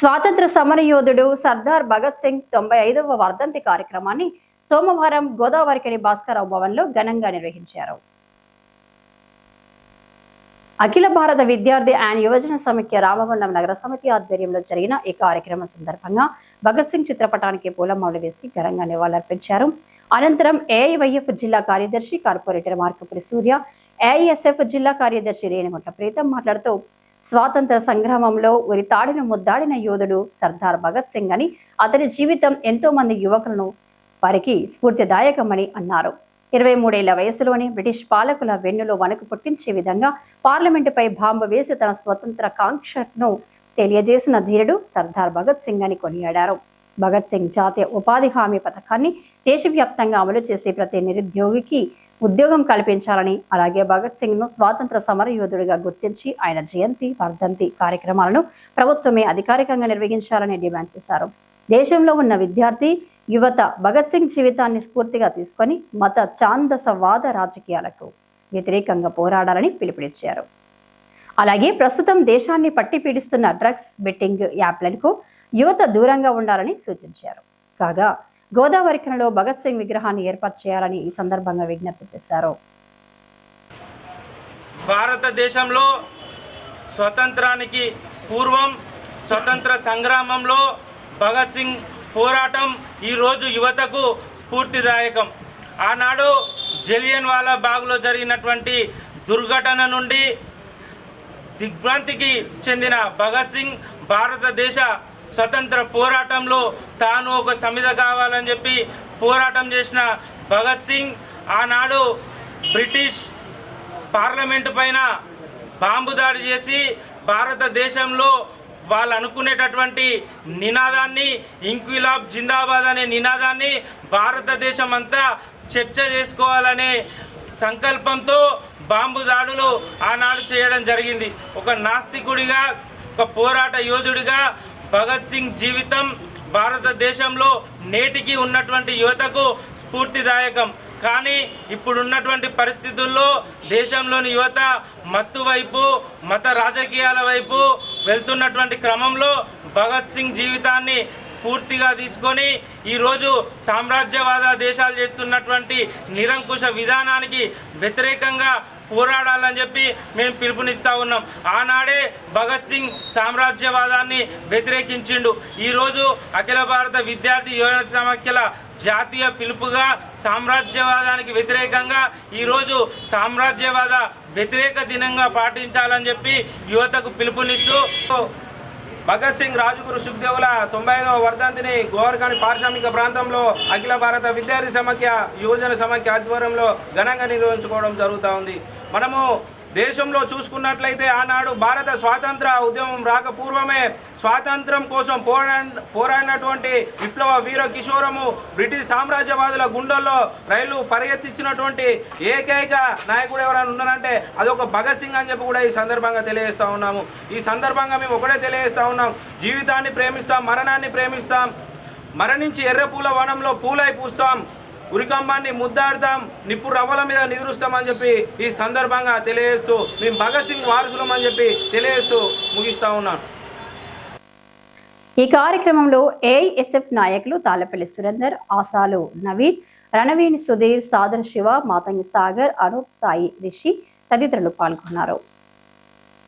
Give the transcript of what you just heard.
స్వాతంత్ర సమరయోధుడు సర్దార్ భగత్ సింగ్ 95వ వర్ధంతి కార్యక్రమాన్ని సోమవారం గోదావరికని భాస్కరరావు భవన్లో ఘనంగా నిర్వహించారు. అఖిల భారత విద్యార్థి అండ్ యువజన సమైక్య రామగుండం నగర సమితి ఆధ్వర్యంలో జరిగిన ఈ కార్యక్రమం సందర్భంగా భగత్ సింగ్ చిత్రపటానికి పూలమాలలు వేసి ఘనంగా నివాళులర్పించారు. అనంతరం ఏఐవైఎఫ్ జిల్లా కార్యదర్శి కార్పొరేటర్ మార్కపురి సూర్య, ఏఐఎస్ఎఫ్ జిల్లా కార్యదర్శి రేణిగుంట ప్రీతం మాట్లాడుతూ స్వాతంత్ర సంగ్రామంలో ఉరితాడిన ముద్దాడిన యోధుడు సర్దార్ భగత్ సింగ్ అని, అతని జీవితం ఎంతో మంది యువకులను వారికి స్ఫూర్తిదాయకమని అన్నారు. 23 ఏళ్ల వయసులోనే బ్రిటిష్ పాలకుల వెన్నులో వణుకు పుట్టించే విధంగా పార్లమెంటుపై బాంబు వేసి తన స్వతంత్ర కాంక్షను తెలియజేసిన ధీరుడు సర్దార్ భగత్ సింగ్ అని కొనియాడారు. భగత్ సింగ్ జాతీయ ఉపాధి హామీ పథకాన్ని దేశవ్యాప్తంగా అమలు చేసి ప్రతి నిరుద్యోగికి ఉద్యోగం కల్పించాలని, అలాగే భగత్ సింగ్ ను స్వాతంత్ర సమరయోధుడిగా గుర్తించి ఆయన జయంతి, వర్ధంతి కార్యక్రమాలను ప్రభుత్వమే అధికారికంగా నిర్వహించాలని డిమాండ్ చేశారు. దేశంలో ఉన్న విద్యార్థి యువత భగత్ సింగ్ జీవితాన్ని స్ఫూర్తిగా తీసుకొని మత ఛాందసవాద రాజకీయాలకు వ్యతిరేకంగా పోరాడాలని పిలుపునిచ్చారు. అలాగే ప్రస్తుతం దేశాన్ని పట్టి పీడిస్తున్న డ్రగ్స్, బెట్టింగ్ యాప్లకు యువత దూరంగా ఉండాలని సూచించారు. కాగా గోదావరికనిలో భగత్ సింగ్ విగ్రహాన్ని ఏర్పాటు చేయాలని ఈ సందర్భంగా విజ్ఞప్తి చేశారు. భారతదేశంలో స్వతంత్రానికి పూర్వం స్వతంత్ర సంగ్రామంలో భగత్ సింగ్ పోరాటం ఈరోజు యువతకు స్ఫూర్తిదాయకం. ఆనాడు జలియన్ వాలా బాగ్లో జరిగినటువంటి దుర్ఘటన నుండి దిగ్భ్రాంతికి చెందిన భగత్ సింగ్ భారతదేశ స్వతంత్ర పోరాటంలో తాను ఒక సమిధ కావాలని చెప్పి పోరాటం చేసిన భగత్ సింగ్ ఆనాడు బ్రిటిష్ పార్లమెంటు పైన బాంబు దాడి చేసి భారతదేశంలో వాళ్ళు అనుకునేటటువంటి నినాదాన్ని, ఇంక్విలాబ్ జిందాబాద్ అనే నినాదాన్ని భారతదేశం అంతా చర్చ చేసుకోవాలనే సంకల్పంతో బాంబు దాడులు ఆనాడు చేయడం జరిగింది. ఒక నాస్తికుడిగా, ఒక పోరాట యోధుడిగా భగత్ సింగ్ జీవితం భారతదేశంలో నేటికి ఉన్నటువంటి యువతకు స్ఫూర్తిదాయకం. కానీ ఇప్పుడున్నటువంటి పరిస్థితుల్లో దేశంలోని యువత మత్తు వైపు, మత రాజకీయాల వైపు వెళ్తున్నటువంటి క్రమంలో భగత్ సింగ్ జీవితాన్ని స్ఫూర్తిగా తీసుకొని ఈరోజు సామ్రాజ్యవాద దేశాలు చేస్తున్నటువంటి నిరంకుశ విధానానికి వ్యతిరేకంగా పోరాడాలని చెప్పి మేము పిలుపునిస్తూ ఉన్నాం. ఆనాడే భగత్ సింగ్ సామ్రాజ్యవాదాన్ని వ్యతిరేకించిండు. ఈరోజు అఖిల భారత విద్యార్థి యువజన సమైక్యల జాతీయ పిలుపుగా సామ్రాజ్యవాదానికి వ్యతిరేకంగా ఈరోజు సామ్రాజ్యవాద వ్యతిరేక దినంగా పాటించాలని చెప్పి యువతకు పిలుపునిస్తూ భగత్ సింగ్ రాజగురు సుఖ్దేవుల 95వ వర్ధంతిని గోవర్ఖని పారిశ్రామిక ప్రాంతంలో అఖిల భారత విద్యార్థి సమైక్య యువజన సమైక్య ఆధ్వర్యంలో ఘనంగా నిర్వహించుకోవడం జరుగుతూ ఉంది. మనము దేశంలో చూసుకున్నట్లయితే ఆనాడు భారత స్వాతంత్ర ఉద్యమం రాకపూర్వమే స్వాతంత్రం కోసం పోరాడినటువంటి విప్లవ వీర కిషోరము బ్రిటిష్ సామ్రాజ్యవాదుల గుండెల్లో రైలు పరిగెత్తించినటువంటి ఏకైక నాయకుడు ఎవరైనా ఉన్నారంటే అదొక భగత్ సింగ్ అని చెప్పి కూడా ఈ సందర్భంగా తెలియజేస్తూ ఉన్నాము. ఈ సందర్భంగా మేము ఒకటే తెలియజేస్తూ ఉన్నాం, జీవితాన్ని ప్రేమిస్తాం, మరణాన్ని ప్రేమిస్తాం, మరణించి ఎర్ర పూల వనంలో పూలై పూస్తాం, ఉరికంబాన్ని ముద్దాడతాం, నిప్పు రవ్వల మీద నిద్రుస్తామని చెప్పి ఈ సందర్భంగా తెలియజేస్తూ మేము భగత్ సింగ్ వారసులం అని చెప్పి తెలియజేస్తూ ముగిస్తా ఉన్నాను. ఈ కార్యక్రమంలో ఏఐఎస్ఎఫ్ నాయకులు తాళ్లపల్లి సురేందర్, ఆసాలు నవీన్, రణవీణి సుధీర్, సాదర్ శివ, మాతంగి సాగర్, అనూప్, సాయి, రిషి తదితరులు పాల్గొన్నారు.